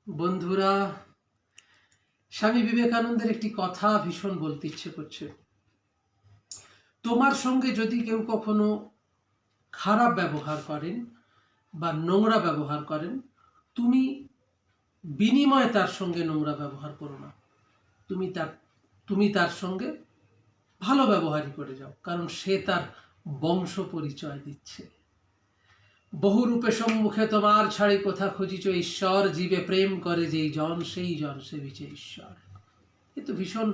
বন্ধুরা, স্বামী বিবেকানন্দের একটি কথা ভীষণ বলতে ইচ্ছে করছে। তোমার সঙ্গে যদি কেউ কখনো খারাপ ব্যবহার করেন বা নোংরা ব্যবহার করেন, তুমি বিনিময়ে তার সঙ্গে নোংরা ব্যবহার করো না। তুমি তার সঙ্গে ভালো ব্যবহারই করে যাও, কারণ সে তার বংশ পরিচয় দিচ্ছে। বহুরূপে সম্মুখে তোমার ছাড়ি কোথা খুঁজিছ ঈশ্বর, জীবে প্রেম করে যেই জন সেই জন সেবিছে ঈশ্বর। এ তো ভীষণ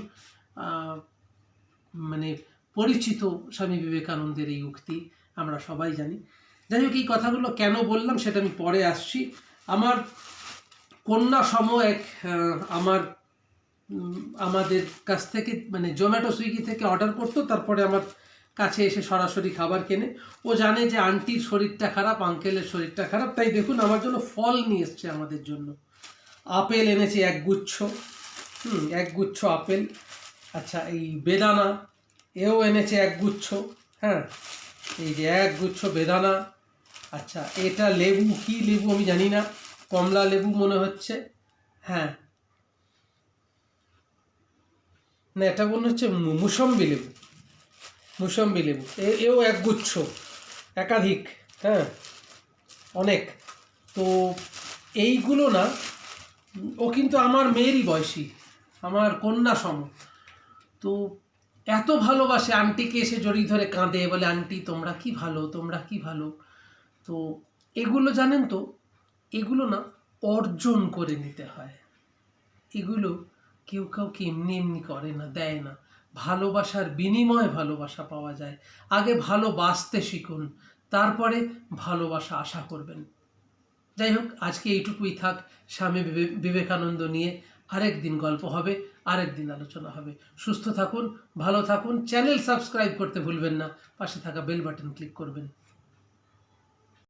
মানে পরিচিত স্বামী বিবেকানন্দের এই উক্তি, আমরা সবাই জানি। যাই হোক, এই কথাগুলো কেন বললাম সেটা আমি পরে আসছি। আমার কন্যা সম এক আমাদের কাছ থেকে মানে জোম্যাটো সুইগি থেকে অর্ডার করতো, তারপরে আমার কাছে এসে সরাসরি খাবার কেনে। ও জানে যে আন্টির শরীরটা খারাপ, আঙ্কেলের শরীরটা খারাপ, তাই দেখুন আমার জন্য ফল নিয়ে এসছে আমাদের জন্য। আপেল এনেছে এক গুচ্ছ আপেল। আচ্ছা, এই বেদানা এও এনেছে এক গুচ্ছ। হ্যাঁ, এই যে এক গুচ্ছ বেদানা। আচ্ছা, এটা লেবু, কি লেবু আমি জানি না, কমলা লেবু মনে হচ্ছে। হ্যাঁ, না, এটা মনে হচ্ছে মুসম্বি লেবু। এও এক গুচ্ছ, একাধিক। হ্যাঁ, অনেক। তো এইগুলো না, ও কিন্তু আমার মেয়েরই বয়সী, আমার কন্যা সম। তো এত ভালোবাসে, আন্টিকে এসে জড়িয়ে ধরে কাঁদে, বলে আন্টি তোমরা কি ভালো, তোমরা কি ভালো। তো এগুলো জানেন তো, এগুলো না অর্জন করে নিতে হয়। এগুলো কেউ কাউকে এমনি এমনি করে না, দেয় না। ভালোবাসার বিনিময়ে ভালোবাসা পাওয়া যায়। আগে ভালোবাসতে শিখুন, তারপরে ভালোবাসা আশা করবেন। যাই হোক, আজকে এইটুকুই থাক। স্বামী বিবেকানন্দ নিয়ে আরেক দিন গল্প হবে, আরেক দিন আলোচনা হবে। সুস্থ থাকুন, ভালো থাকুন। চ্যানেল সাবস্ক্রাইব করতে ভুলবেন না, পাশে থাকা বেল বাটন ক্লিক করবেন।